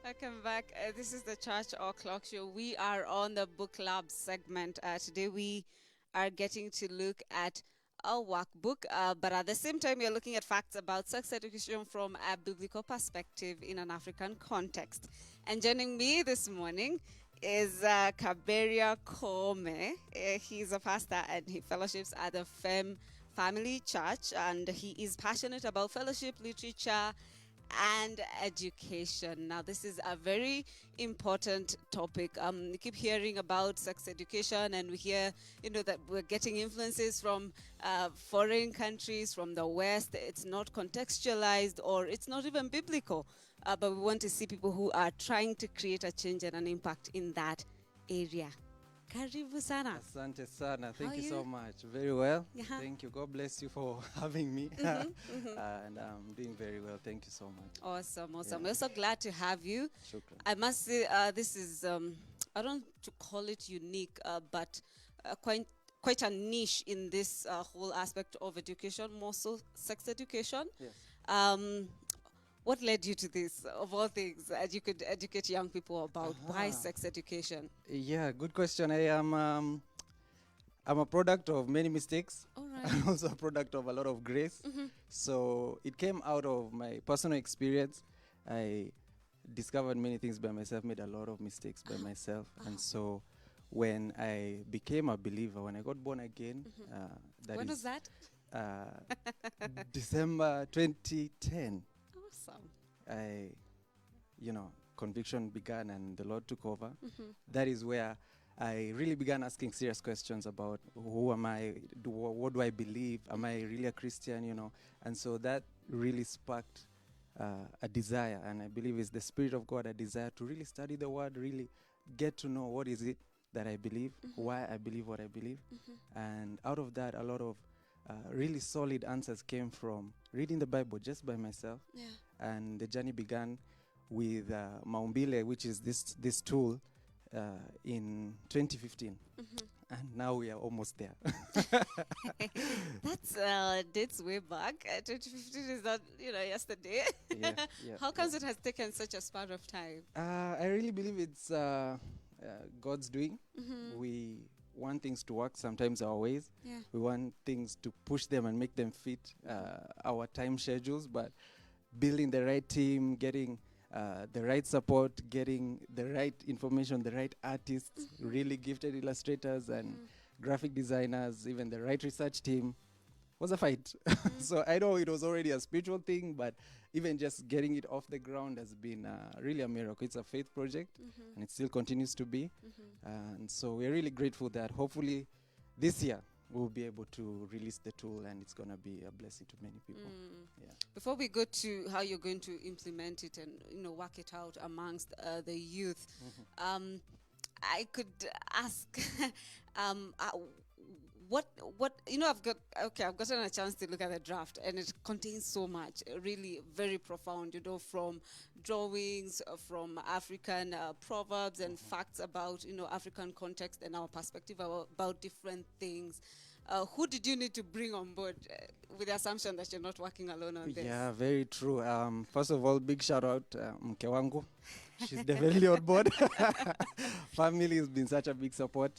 Welcome back. This is the Church O'Clock Show. We are on the book club segment. Today we are getting to look at a workbook, but at the same time, we're looking at facts about sex education from a biblical perspective in an African context. And joining me this morning is Kaberia Kome. He's a pastor and he fellowships at the Family Church, and he is passionate about fellowship, literature, and education. Now, this is a very important topic. We keep hearing about sex education, and we hear, that we're getting influences from foreign countries, from the West. It's not contextualized, or it's not even biblical. But we want to see people who are trying to create a change and an impact in that area. Karibu sana. Asante sana. Thank you so much. Very well. Thank you. God bless you for having me. And I'm doing very well. Thank you so much. Awesome. Yeah. We're so glad to have you. Shukran. I must say, this is, I don't want to call it unique, but quite a niche in this whole aspect of education, more so sex education. Yes. What led you to this, of all things, as you could educate young people about why sex education? Yeah, good question. I'm a product of many mistakes. All right. I'm also a product of a lot of grace. So it came out of my personal experience. I discovered many things by myself, made a lot of mistakes by myself. And so when I became a believer, when I got born again, when was that? December 2010. Awesome. Conviction began and the Lord took over. That is where I really began asking serious questions about who am I, what do I believe, am I really a Christian, and so that really sparked a desire, and I believe it's the Spirit of God, a desire to really study the Word, really get to know what is it that I believe, why I believe what I believe, and out of that a lot of really solid answers came from reading the Bible just by myself. Yeah. And the journey began with Maumbile, which is this tool, in 2015. And now we are almost there. That's dates way back. 2015 is not, yesterday. Yeah, How comes it has taken such a span of time? I really believe it's God's doing. We want things to work sometimes our ways. Yeah. We want things to push them and make them fit our time schedules, but building the right team, getting the right support, getting the right information, the right artists, really gifted illustrators and graphic designers, even the right research team was a fight. So I know it was already a spiritual thing, but even just getting it off the ground has been really a miracle. It's a faith project, and it still continues to be. And so we're really grateful that hopefully this year we'll be able to release the tool, and it's going to be a blessing to many people. Yeah. Before we go to how you're going to implement it and work it out amongst the youth, I could ask, I've gotten a chance to look at the draft, and it contains so much, really very profound, from drawings, from African proverbs and facts about, African context and our perspective about different things. Who did you need to bring on board with the assumption that you're not working alone on this? Yeah, very true. First of all, big shout out mke wangu. She's definitely on board. Family has been such a big support.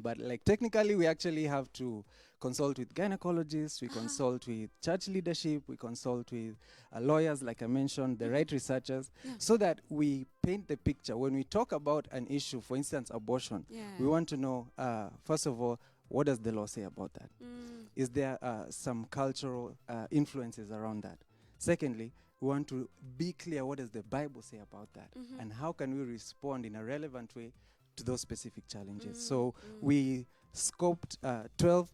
But technically, we actually have to consult with gynecologists, we consult with church leadership, we consult with lawyers, like I mentioned, the right researchers, so that we paint the picture. When we talk about an issue, for instance, abortion, we want to know, first of all, what does the law say about that? Is there some cultural influences around that? Secondly, we want to be clear, what does the Bible say about that? And how can we respond in a relevant way to those specific challenges? So we scoped 12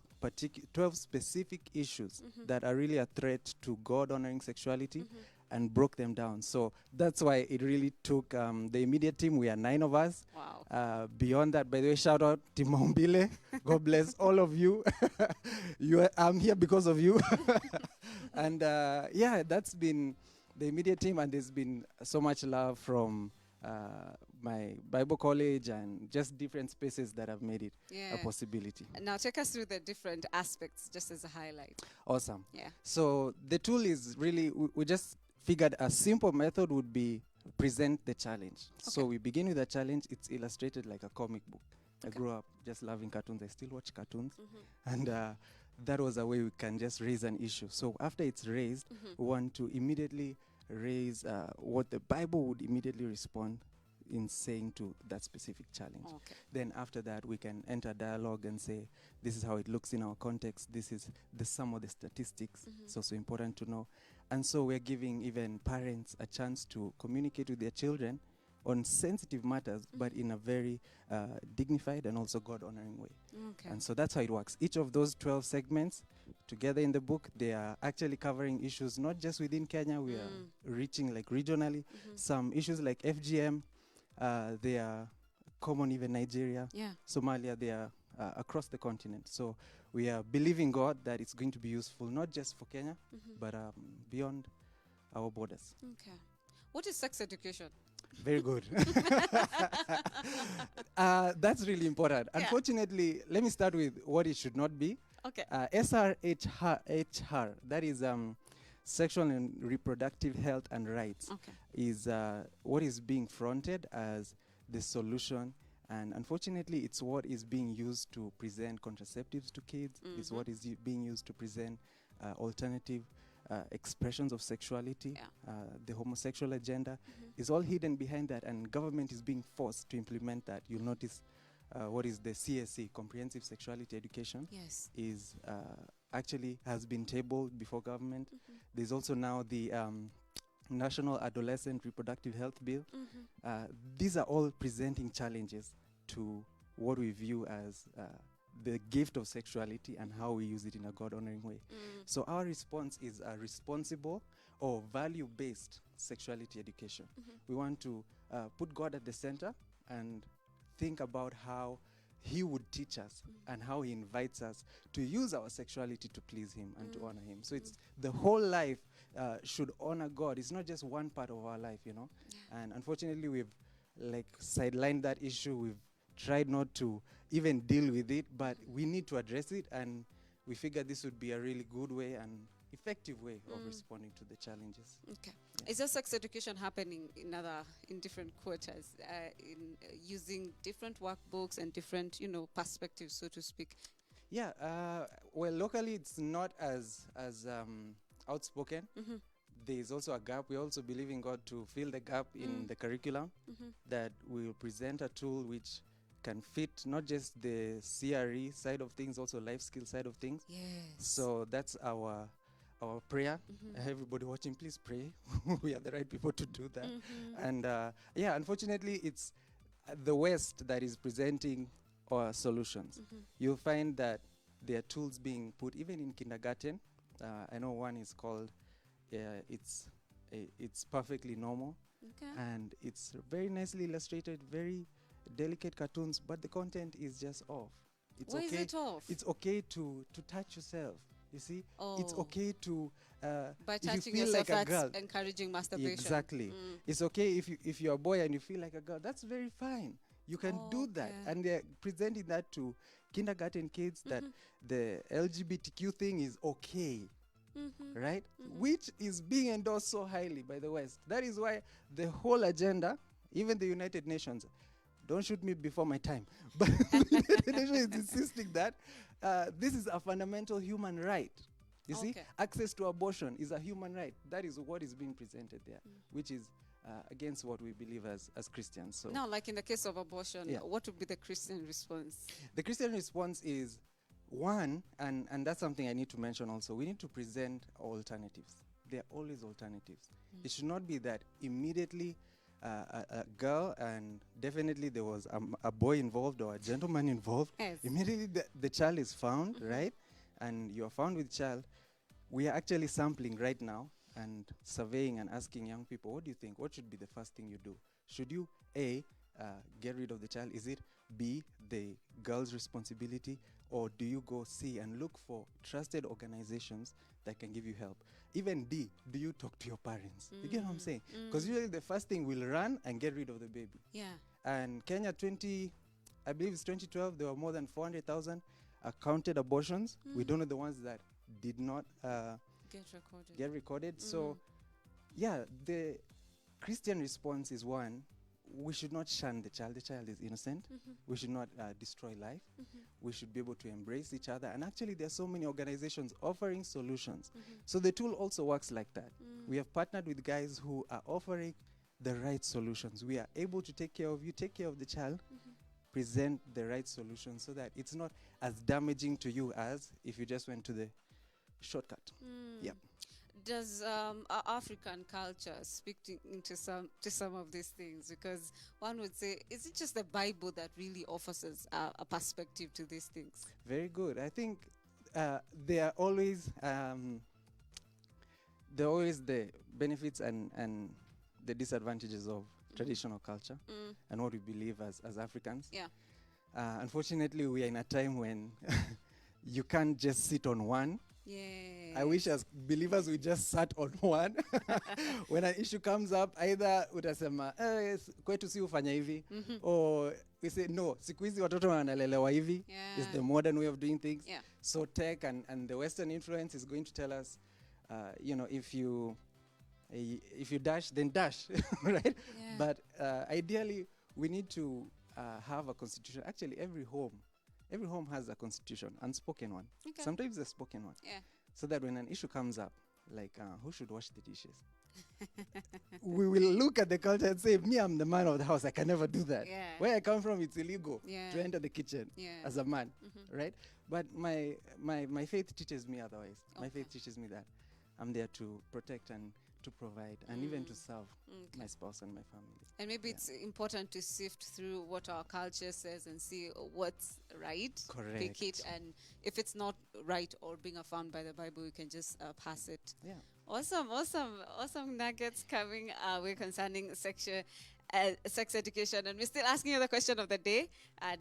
specific issues that are really a threat to God-honoring sexuality, and broke them down. So that's why it really took the immediate team. We are 9 of us. Wow. Beyond that, by the way, shout out to Maumbile. God bless all of you. I'm here because of you. And that's been the immediate team, and there's been so much love from my Bible college and just different spaces that have made it a possibility. Now take us through the different aspects, just as a highlight. Awesome. Yeah. So the tool is really, we just figured a simple method would be present the challenge. So Okay. we begin with a challenge. It's illustrated like a comic book. I Okay. grew up just loving cartoons. I still watch cartoons. Mhm. And that was a way we can just raise an issue. So after it's raised, Mhm. we want to immediately raise what the Bible would immediately respond in saying to that specific challenge. Okay. Then after that, we can enter dialogue and say, this is how it looks in our context. This is the sum of the statistics. Mhm. It's also important to know. And so we're giving even parents a chance to communicate with their children on sensitive matters, but in a very dignified and also God-honoring way. Okay. And so that's how it works. Each of those 12 segments together in the book, they are actually covering issues not just within Kenya. We are reaching like regionally. Some issues like FGM, they are common even Nigeria, Yeah. Somalia, they are across the continent. So we are believing God that it's going to be useful not just for Kenya, but beyond our borders. Okay. What is sex education? Very good. That's really important. Yeah. Unfortunately, let me start with what it should not be. Okay. SRHR, that is sexual and reproductive health and rights, Okay. is what is being fronted as the solution. And unfortunately, it's what is being used to present contraceptives to kids. It's what is being used to present alternative expressions of sexuality. Yeah. The homosexual agenda is all hidden behind that, and government is being forced to implement that. You'll notice what is the CSE, Comprehensive Sexuality Education, Yes. is actually has been tabled before government. There's also now the National Adolescent Reproductive Health Bill. These are all presenting challenges to what we view as the gift of sexuality and how we use it in a God-honoring way. So our response is a responsible or value-based sexuality education. We want to put God at the center and think about how He would teach us and how He invites us to use our sexuality to please Him and to honor Him. So it's the whole life should honor God. It's not just one part of our life, you know. And unfortunately, we've like sidelined that issue. We've tried not to even deal with it, but we need to address it, and we figured this would be a really good way and effective way of responding to the challenges. Okay. Is there sex education happening in different quarters, in using different workbooks and different, perspectives, so to speak? Yeah. Well, locally it's not as outspoken. There's also a gap. We also believe in God to fill the gap in the curriculum, that we will present a tool which can fit not just the CRE side of things, also life skill side of things. Yes. So that's our prayer. Everybody watching, please pray. We are the right people to do that. And unfortunately, it's the West that is presenting our solutions. You'll find that there are tools being put even in kindergarten. I know one is called it's perfectly normal. Okay. And it's very nicely illustrated, very delicate cartoons, but the content is just off. It's Why okay. is it off? It's okay to touch yourself. You see, it's Oh. okay to By if you touching feel yourself, like a that's girl. encouraging masturbation. Exactly. It's okay if you're a boy and you feel like a girl. That's very fine. You can do that, Okay. and they're presenting that to kindergarten kids that the LGBTQ thing is okay. Right? Which is being endorsed so highly by the West. That is why the whole agenda, even the United Nations, don't shoot me before my time, but the United Nations is insisting that this is a fundamental human right. You see, Okay. access to abortion is a human right. That is what is being presented there, which is against what we believe as Christians. So Now, like in the case of abortion, Yeah. what would be the Christian response? the Christian response is one, and that's something I need to mention also. We need to present alternatives. There are always alternatives. It should not be that immediately a girl, and definitely there was a boy involved or a gentleman involved. Yes. Immediately the child is found, right? And you are found with child. We are actually sampling right now and surveying and asking young people, what do you think? What should be the first thing you do? Should you, A, get rid of the child? Is it B, the girl's responsibility? Or do you go C and look for trusted organizations that can give you help? Even D, do you talk to your parents? You get what I'm saying? Because usually the first thing will run and get rid of the baby. Yeah. And Kenya I believe it's 2012, there were more than 400,000 counted abortions. We don't know the ones that did not Get recorded. get recorded. So, yeah, Christian response is one, we should not shun the child. The child is innocent. We should not destroy life. We should be able to embrace each other. And actually, there are so many organizations offering solutions. So the tool also works like that. We have partnered with guys who are offering the right solutions. We are able to take care of you, take care of the child, present the right solution so that it's not as damaging to you as if you just went to the shortcut. Yeah. Does our African culture speak into some of these things? Because one would say, is it just the Bible that really offers us a perspective to these things? Very good. I think there are always the benefits and the disadvantages of traditional culture and what we believe as Africans. Yeah. Unfortunately, we are in a time when you can't just sit on one. Yeah. I wish as believers we just sat on one. When an issue comes up, either utasema kwetu si ufanya hivi, or we say no, siku hizi watoto wanalelewa hivi. Is the modern way of doing things. Yeah. So tech and the Western influence is going to tell us, if you dash, then dash, right? Yeah. But ideally, we need to have a constitution. Actually, every home has a constitution, unspoken one. Okay. Sometimes a spoken one. Yeah. So that when an issue comes up, like who should wash the dishes, we will look at the culture and say, me, I'm the man of the house. I can never do that. Yeah. Where I come from, it's illegal Yeah. to enter the kitchen Yeah. as a man, right? But my faith teaches me otherwise. My faith teaches me that I'm there to protect and to provide and even to serve my spouse and my family. And maybe it's important to sift through what our culture says and see what's right. Correct. Pick it, and if it's not right or being affirmed by the Bible, we can just pass it. Yeah. Awesome nuggets coming our way concerning sex education. And we're still asking you the question of the day.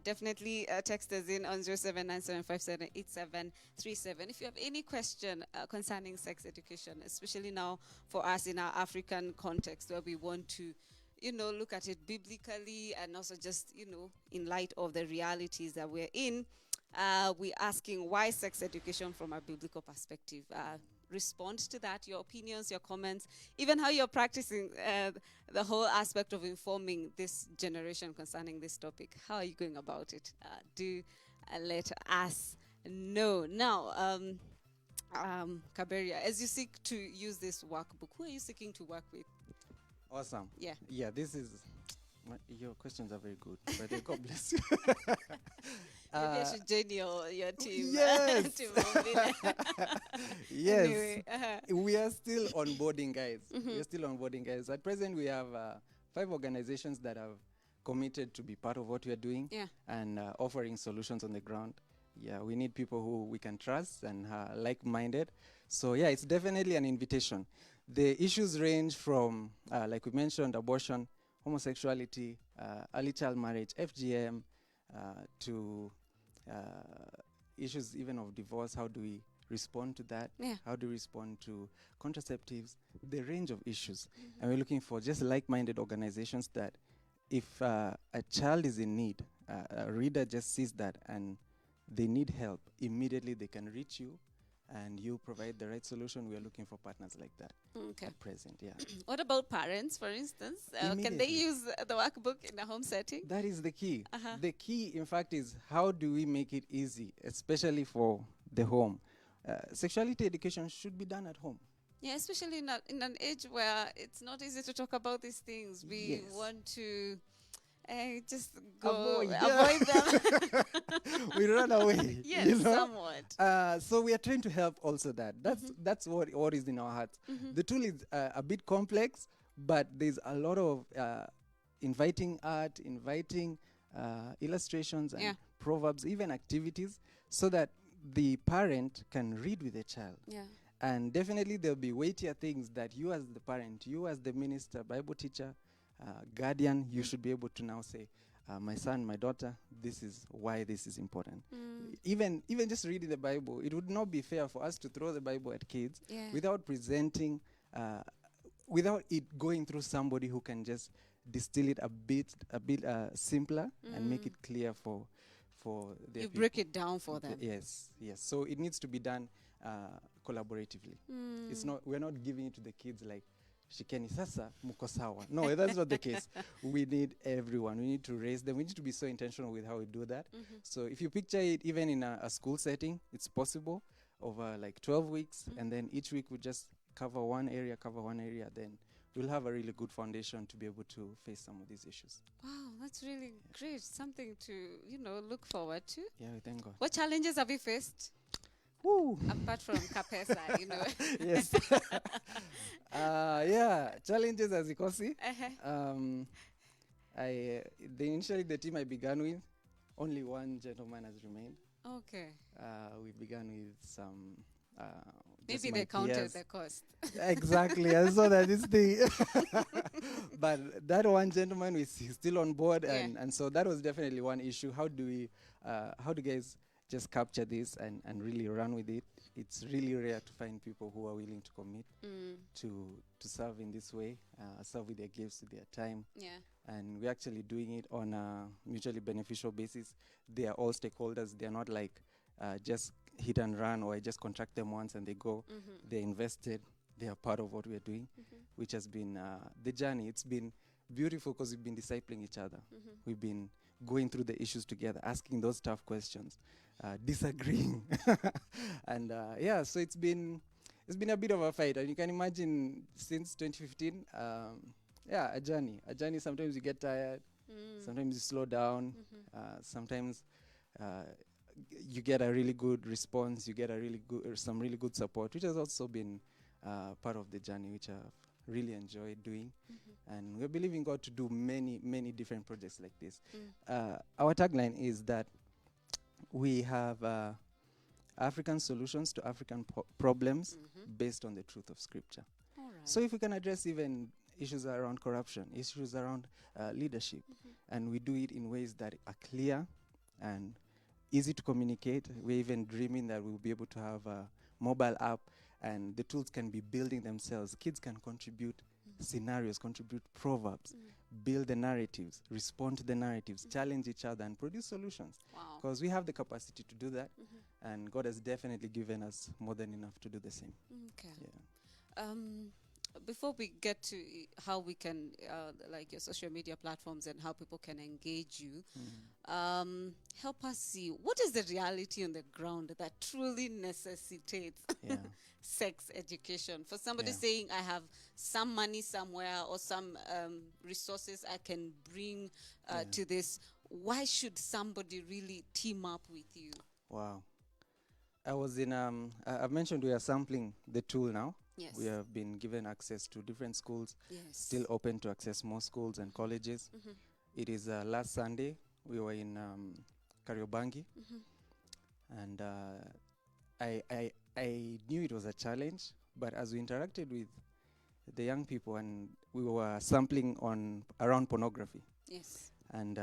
Definitely text us in on 0797578737 if you have any question concerning sex education, especially now for us in our African context where we want to, look at it biblically and also just, in light of the realities that we're in. We're asking why sex education from a biblical perspective. Respond to that, your opinions, your comments, even how you're practicing the whole aspect of informing this generation concerning this topic. How are you going about it? Do let us know. Now, Kaberia, as you seek to use this workbook, who are you seeking to work with? Awesome. Yeah. Yeah, this is... your questions are very good, but God bless you. Maybe I should join your team. Yes. To Maumbile. Yes. Anyway, We are still onboarding, guys. We are still onboarding, guys. At present, we have 5 organizations that have committed to be part of what we are doing and offering solutions on the ground. Yeah, we need people who we can trust and like-minded. So, yeah, it's definitely an invitation. The issues range from, like we mentioned, abortion, homosexuality, early child marriage, FGM, to issues even of divorce. How do we respond to that? Yeah. How do we respond to contraceptives? The range of issues. And we're looking for just like-minded organizations that if a child is in need, a reader just sees that and they need help, immediately they can reach you and you provide the right solution. We are looking for partners like that at present, yeah. What about parents, for instance? Can they use the workbook in a home setting? That is the key. The key, in fact, is how do we make it easy, especially for the home. Sexuality education should be done at home. Yeah, especially in an age where it's not easy to talk about these things. We want to just avoid them. We run away. Yes, somewhat. So we are trying to help also that. That's what is in our hearts. The tool is a bit complex, but there's a lot of inviting art, inviting illustrations and proverbs, even activities, so that the parent can read with the child. Yeah. And definitely there'll be weightier things that you as the parent, you as the minister, Bible teacher, guardian, you should be able to now say, my son, my daughter, this is why this is important. Even just reading the Bible, it would not be fair for us to throw the Bible at kids without presenting, without it going through somebody who can just distill it a bit simpler and make it clear for their people. Break it down for them. Yes. So it needs to be done collaboratively. We're not giving it to the kids like shikeni sasa muko sawa. No, that's not the case. We need everyone. We need to raise them. We need to be so intentional with how we do that. So if you picture it even in a school setting, it's possible over like 12 weeks, and then each week we just cover one area, then we'll have a really good foundation to be able to face some of these issues. Wow, that's really great. Something to, look forward to. Yeah, we thank God. What challenges have you faced? Woo. Apart from Kapesa, Yes. Yeah, challenges as ikosi. Initially the team I began with, only one gentleman has remained. Okay. We began with some. Maybe they counted the cost. Exactly. I saw that this thing. But that one gentleman is still on board, and so that was definitely one issue. How do you guys just capture this and really run with it? It's really rare to find people who are willing to commit to serve in this way, serve with their gifts, with their time. Yeah. And we're actually doing it on a mutually beneficial basis. They are all stakeholders. They're not like just hit and run, or I just contract them once and they go. They're invested. They are part of what we're doing, which has been the journey. It's been beautiful because we've been discipling each other. We've been going through the issues together, asking those tough questions, disagreeing. And so it's been a bit of a fight. And you can imagine since 2015, a journey. Sometimes you get tired, sometimes you slow down, sometimes you get a really good response, you get some really good support, which has also been part of the journey, which I've really enjoyed doing. And we're believing God to do many, many different projects like this. Our tagline is that we have African solutions to African problems based on the truth of Scripture. All right. So if we can address even issues around corruption, issues around leadership, and we do it in ways that are clear and easy to communicate. We're even dreaming that we'll be able to have a mobile app, and the tools can be building themselves. Kids can contribute scenarios, contribute proverbs, build the narratives, respond to the narratives, challenge each other, and produce solutions. Wow. Because we have the capacity to do that, and God has definitely given us more than enough to do the same. Okay. Yeah. Before we get to how we can, like your social media platforms and how people can engage you, help us see what is the reality on the ground that truly necessitates sex education. For somebody saying, I have some money somewhere or some resources I can bring to this, why should somebody really team up with you? Wow. I was in, I've mentioned we are sampling the tool now. Yes. We have been given access to different schools, Yes. still open to access more schools and colleges. It is last Sunday, we were in Kariobangi, and I knew it was a challenge, but as we interacted with the young people, and we were sampling around pornography. Yes. And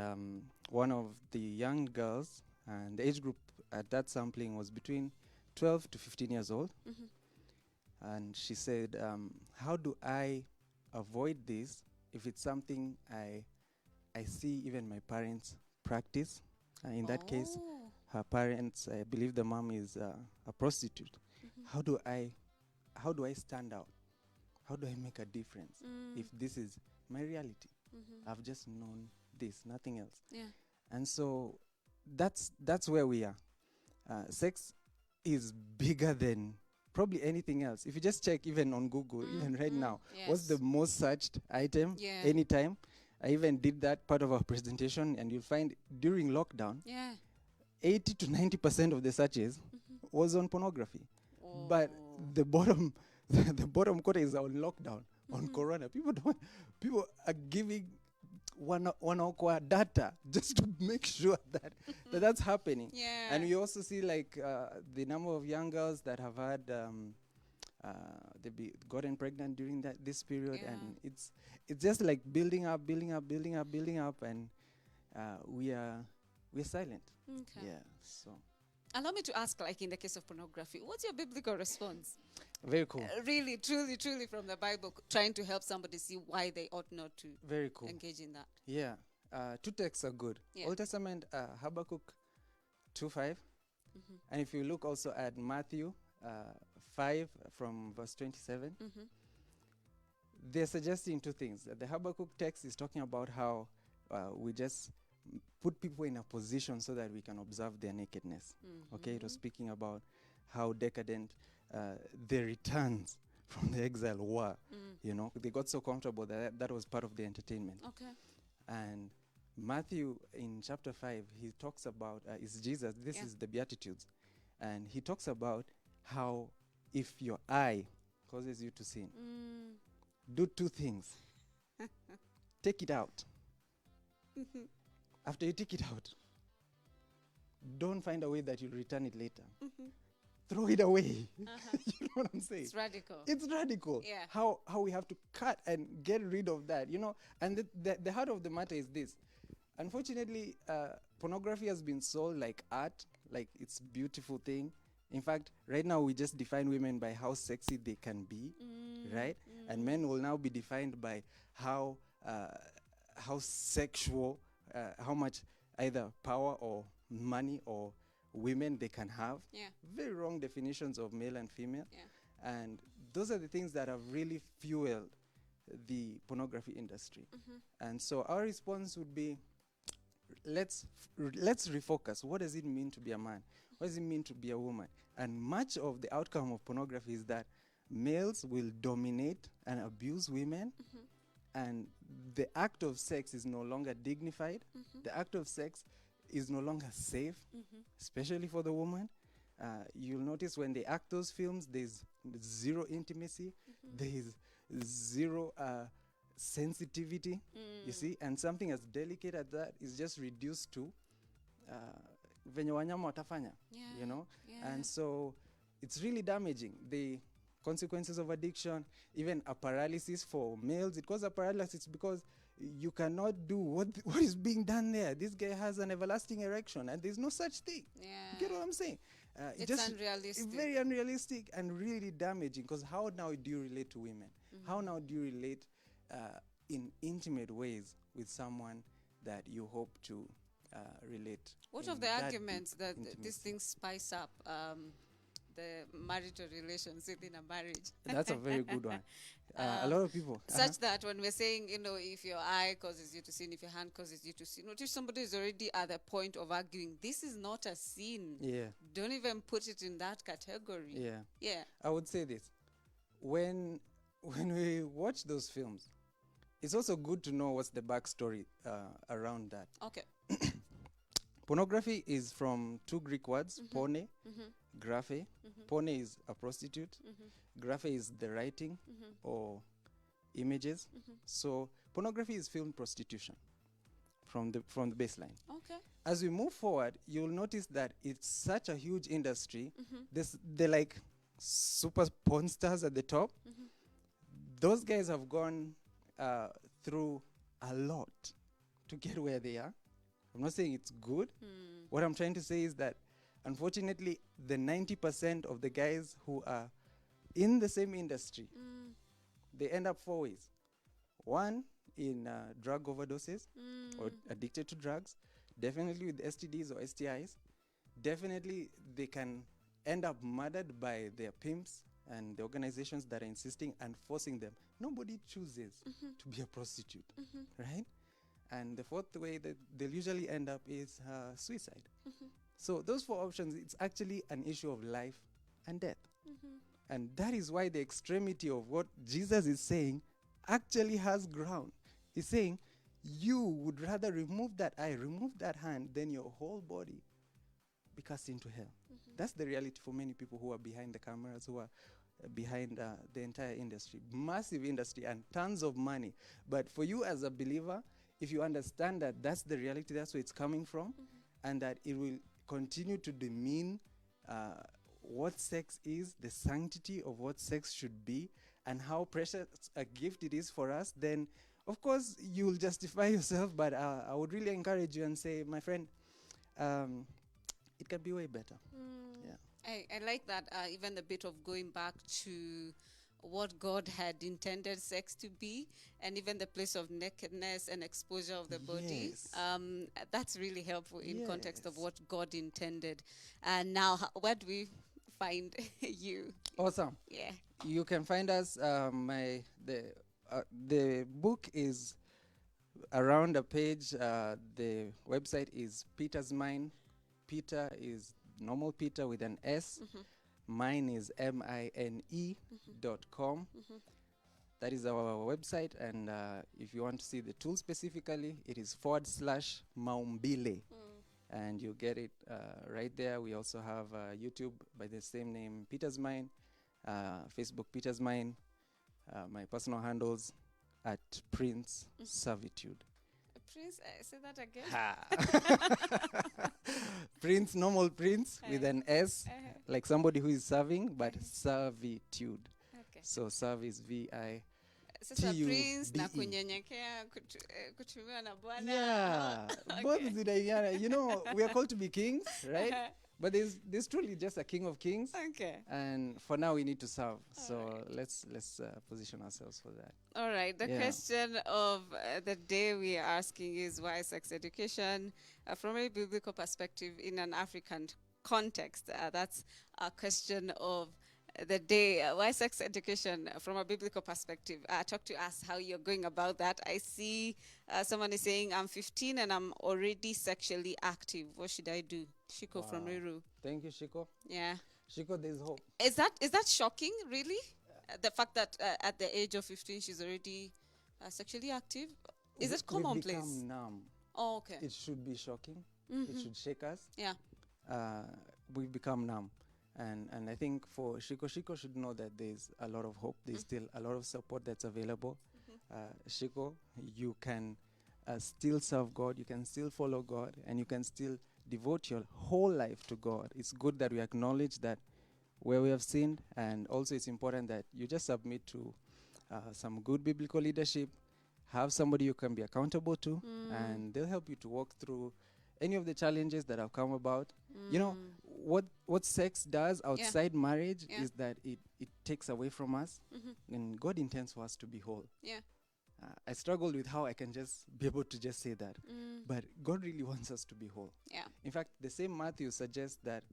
one of the young girls, and the age group at that sampling was between 12 to 15 years old. And she said, how do I avoid this if it's something I see even my parents practice? In that case, her parents, I believe the mom is a prostitute. How do I stand out? How do I make a difference if this is my reality? I've just known this, nothing else. Yeah. And so that's where we are. Sex is bigger than probably anything else. If you just check even on Google, even right now, what's the most searched item anytime? I even did that part of our presentation, and you'll find during lockdown, 80 to 90% of the searches was on pornography. But the bottom quarter is on lockdown, on Corona. People are giving one awkward data just to make sure that that's happening. Yeah. And we also see like the number of young girls that have had gotten pregnant during this period, and it's just like building up, and we're silent. Okay. Yeah. So allow me to ask, like in the case of pornography, what's your biblical response? very cool. Really, truly from the Bible, trying to help somebody see why they ought not to Very cool. engage in that. Yeah. Two texts are good. Old Testament, Habakkuk 2:5. And if you look also at Matthew 5 from verse 27, they're suggesting two things. The Habakkuk text is talking about how we just put people in a position so that we can observe their nakedness. Okay, it was speaking about how decadent their returns from the exile were. You know, they got so comfortable that was part of the entertainment. Okay. And Matthew in chapter 5, he talks about, it's Jesus, this is the Beatitudes. And he talks about how if your eye causes you to sin, do two things. Take it out. After you take it out, don't find a way that you'll return it later. Throw it away. You know what I'm saying? It's radical. It's radical. Yeah. How we have to cut and get rid of that, you know. And the heart of the matter is this. Unfortunately, pornography has been sold like art, like it's a beautiful thing. In fact, right now we just define women by how sexy they can be, right? And men will now be defined by how sexual, how much either power or money or women they can have. Yeah. Very wrong definitions of male and female. Yeah. And those are the things that have really fueled the pornography industry. And so our response would be, let's refocus. What does it mean to be a man? What does it mean to be a woman? And much of the outcome of pornography is that males will dominate and abuse women, and the act of sex is no longer dignified. The act of sex is no longer safe, especially for the woman. You'll notice when they act those films, there's zero intimacy, there's zero sensitivity, you see, and something as delicate as that is just reduced to venye wanyama watafanya, you know. And so it's really damaging. The consequences of addiction, even a paralysis for males, it causes a paralysis because you cannot do what is being done there. This guy has an everlasting erection and there's no such thing. Yeah. You get what I'm saying? It's just unrealistic. Very unrealistic and really damaging, because how now do you relate to women? How now do you relate in intimate ways with someone that you hope to relate? What of the arguments that these things spice up the marital relations within a marriage? That's a very good one. A lot of people. Such that when we're saying, you know, if your eye causes you to sin, if your hand causes you to sin, what if somebody is already at the point of arguing, this is not a sin. Yeah. Don't even put it in that category. Yeah. Yeah. I would say this. When we watch those films, it's also good to know what's the backstory around that. Okay. Pornography is from two Greek words, porne, graphe. Porne is a prostitute. Graphe is the writing or images. So pornography is film prostitution from the baseline. Okay. As we move forward, you'll notice that it's such a huge industry. They're like super porn stars at the top. Those guys have gone through a lot to get where they are. I'm not saying it's good. What I'm trying to say is that, unfortunately, the 90% of the guys who are in the same industry, they end up four ways. One, in drug overdoses or addicted to drugs. Definitely with STDs or STIs. Definitely they can end up murdered by their pimps and the organizations that are insisting and forcing them. Nobody chooses to be a prostitute, right? And the fourth way that they'll usually end up is suicide. So those four options, it's actually an issue of life and death. And that is why the extremity of what Jesus is saying actually has ground. He's saying, you would rather remove that eye, remove that hand, than your whole body be cast into hell. That's the reality for many people who are behind the cameras, who are behind the entire industry. Massive industry and tons of money. But for you as a believer, if you understand that that's the reality, that's where it's coming from, and that it will continue to demean what sex is, the sanctity of what sex should be, and how precious a gift it is for us, then of course you'll justify yourself. But I would really encourage you and say, my friend, it can be way better. Yeah. I like that, even the bit of going back to what God had intended sex to be, and even the place of nakedness and exposure of the body. Yes. That's really helpful in context of what God intended. And now, where do we find you? Awesome. Yeah. You can find us. The book is around a page. The website is Petersmine. Peter is normal Peter with an S. Mine is mine.com. That is our website, and if you want to see the tool specifically, it is /Maumbile. And you get it right there. We also have YouTube by the same name, Petersmine, Facebook Petersmine, my personal handles at Prince Servitude. Prince, say that again. Prince, normal Prince with an S, like somebody who is serving, but servitude. Okay. So serve is V-I. Sasa T-U-B-E. Prince na kunyenyekea kutumiwa na Bwana. Yeah, both zinaiana. You know, we are called to be kings, right? But there's truly just a King of Kings. Okay. And for now, we need to serve. So let's position ourselves for that. All right. The question of the day we are asking is why sex education from a biblical perspective in an African context. That's a question of the day. Why sex education from a biblical perspective? Talk to us how you're going about that. I see someone is saying, I'm 15 and I'm already sexually active. What should I do? Shiko from Riru. Thank you, Shiko. Yeah. Shiko, there's hope. Is that shocking, really? The fact that at the age of 15 she's already sexually active? Is it commonplace? We've become numb. Oh, okay. It should be shocking. It should shake us. Yeah. We've become numb. And I think for Shiko should know that there's a lot of hope. There's still a lot of support that's available. Shiko, you can still serve God. You can still follow God. And you can still devote your whole life to God. It's good that we acknowledge that where we have sinned. And also it's important that you just submit to some good biblical leadership. Have somebody you can be accountable to. And they'll help you to walk through any of the challenges that have come about. You know, what sex does outside marriage is that it takes away from us, and God intends for us to be whole. Yeah. I struggled with how I can just be able to just say that, but God really wants us to be whole. Yeah. In fact, the same Matthew suggests that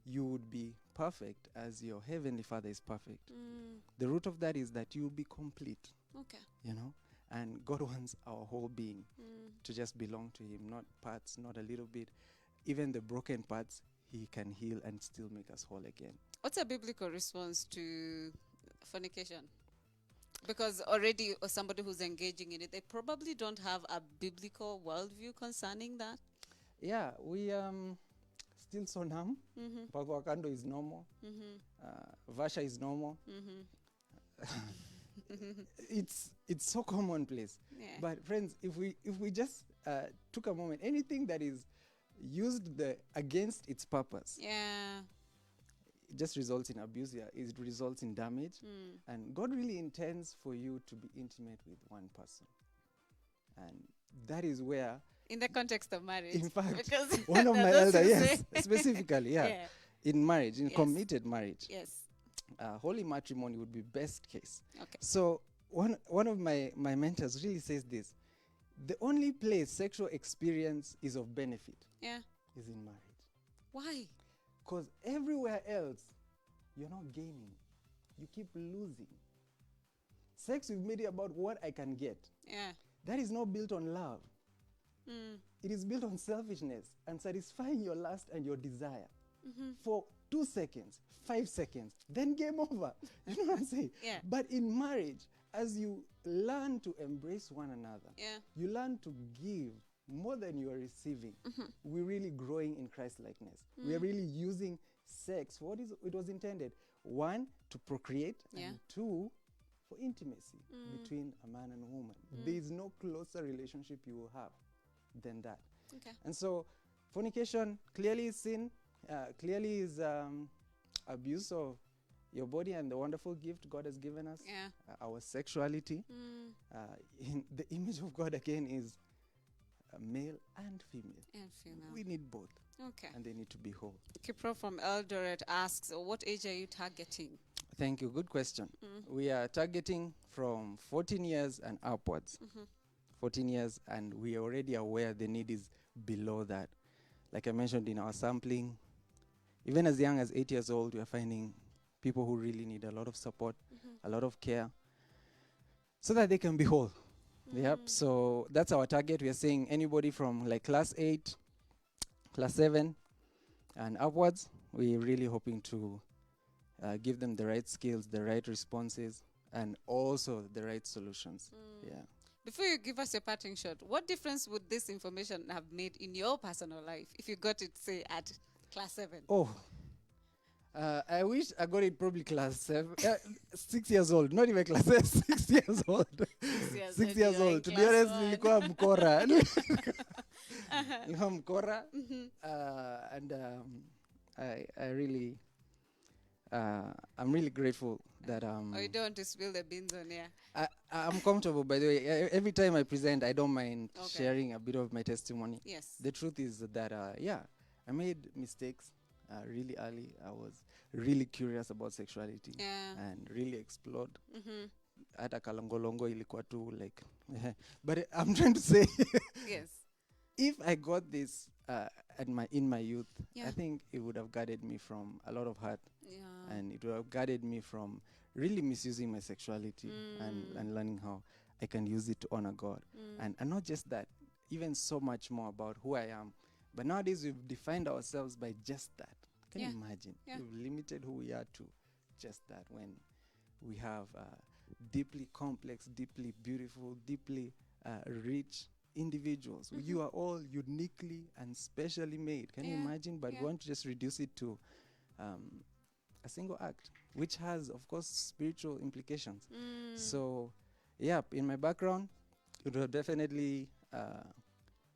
you would be perfect as your heavenly Father is perfect. The root of that is that you will be complete. Okay. You know, and God wants our whole being to just belong to Him, not parts, not a little bit. Even the broken parts, He can heal and still make us whole again. What's a biblical response to fornication? Because already somebody who's engaging in it, they probably don't have a biblical worldview concerning that. Yeah, we still so numb. Pagwakando is normal. Vasha is normal. It's so commonplace. Yeah. But friends, if we just took a moment, anything that is used against its purpose, it just results in abuse. It results in damage. And God really intends for you to be intimate with one person, and that is where, in the context of marriage, in fact, because one of my elders, specifically, in marriage, in committed marriage, holy matrimony would be best case. Okay. So one of my mentors really says this: the only place sexual experience is of benefit is in marriage. Why? Because everywhere else, you're not gaining. You keep losing. Sex, we've made it about what I can get. Yeah. That is not built on love. It is built on selfishness and satisfying your lust and your desire for 2 seconds, 5 seconds, then game over. You know what I'm saying? Yeah. But in marriage, as you learn to embrace one another, you learn to give more than you are receiving. We're really growing in Christ-likeness. We are really using sex for what it was intended. 1, to procreate, and 2, for intimacy between a man and a woman. There is no closer relationship you will have than that. Okay. And so fornication clearly is sin, clearly is abuse of your body and the wonderful gift God has given us, our sexuality. In the image of God again is male and female. We need both. Okay. And they need to be whole. Kipro from Eldoret asks, what age are you targeting? Thank you. Good question. We are targeting from 14 years and upwards. 14 years, and we are already aware the need is below that. Like I mentioned in our sampling, even as young as 8 years old, we are finding people who really need a lot of support, a lot of care. so that they can be whole. Yep. So that's our target. We are saying anybody from like class 8, class 7, and upwards. We're really hoping to give them the right skills, the right responses, and also the right solutions. Yeah. Before you give us your parting shot, what difference would this information have made in your personal life if you got it, say, at class 7? Oh, I wish I got it probably class 7, 6 years old, not even class 7, 6 years old. 6 years old. To be honest, nilikuwa mkora. Nilikuwa mkora. And I really, I'm really grateful that Oh, you don't want to spill the beans on here? I'm comfortable, by the way. Every time I present, I don't mind sharing a bit of my testimony. Yes. The truth is that, I made mistakes really early. I was really curious about sexuality and really explored. Hata kalongolongo ilikuwa tu like, but I'm trying to say, yes, if I got this in my youth, I think it would have guarded me from a lot of hurt, and it would have guarded me from really misusing my sexuality and learning how I can use it to honor God. And not just that, even so much more about who I am. But nowadays we've defined ourselves by just that. Can you imagine? We've limited who we are to just that, when we have deeply complex, deeply beautiful, deeply rich individuals. You are all uniquely and specially made. Can you imagine? But we want to just reduce it to a single act, which has, of course, spiritual implications. So, in my background, it will definitely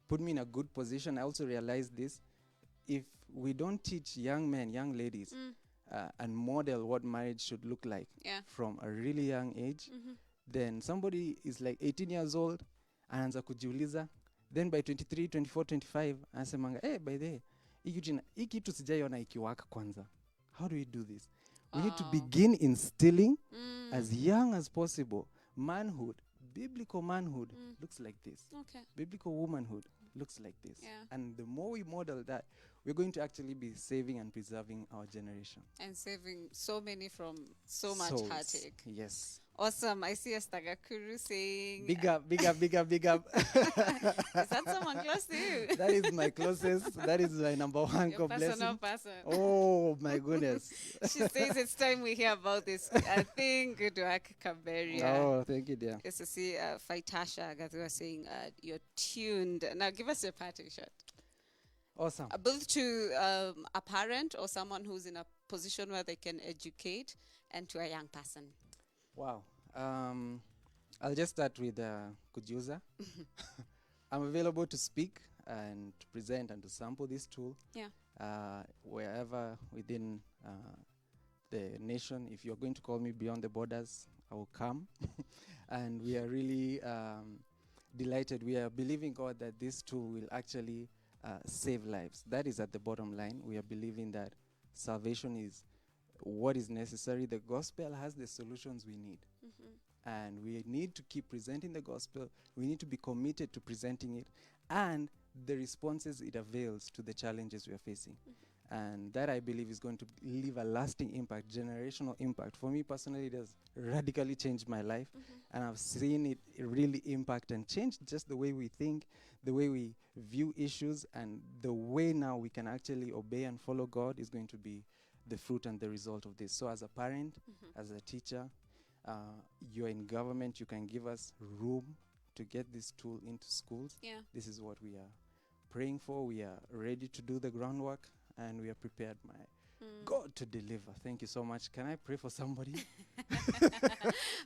put me in a good position. I also realized this. If we don't teach young men, young ladies, and model what marriage should look like from a really young age, then somebody is like 18 years old, anaanza kujiuliza, then by 23, 24, 25, anasemanga, by the way, hii kitu sijaiona ikiwaka kwanza. How do we do this? We need to begin instilling as young as possible manhood. Biblical manhood looks like this. Biblical womanhood looks like this. And the more we model that, we're going to actually be saving and preserving our generation. And saving so many from so much heartache. Yes. Awesome. I see Esther Gakuru saying... Big up, big up, big up, big up. Is that someone close to you? That is my closest. That is my number one. Your personal person. Oh, my goodness. She says it's time we hear about this. I think good work, Kaberia. Oh, thank you, dear. Yes, to see Faitasha Gathua saying you're tuned. Now give us your parting shot. Awesome. Both to a parent or someone who's in a position where they can educate, and to a young person. Wow. I'll just start with Kujuza. I'm available to speak and to present and to sample this tool. Wherever within the nation. If you're going to call me beyond the borders, I will come. And we are really delighted. We are believing God that this tool will actually save lives. That is at the bottom line. We are believing that salvation is what is necessary. The gospel has the solutions we need. And we need to keep presenting the gospel. We need to be committed to presenting it and the responses it avails to the challenges we are facing. And that, I believe, is going to leave a lasting impact, generational impact. For me personally, it has radically changed my life. And I've seen it really impact and change just the way we think, the way we view issues, and the way now we can actually obey and follow God is going to be the fruit and the result of this. So as a parent, as a teacher, you're in government, you can give us room to get this tool into schools. This is what we are praying for. We are ready to do the groundwork, and we are prepared, my God, to deliver. Thank you so much. Can I pray for somebody?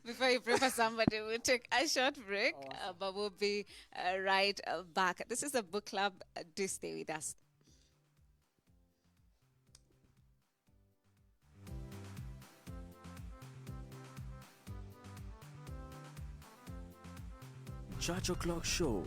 Before you pray for somebody, we'll take a short break, but we'll be right back. This is a book club. Do stay with us. Church O'Clock Show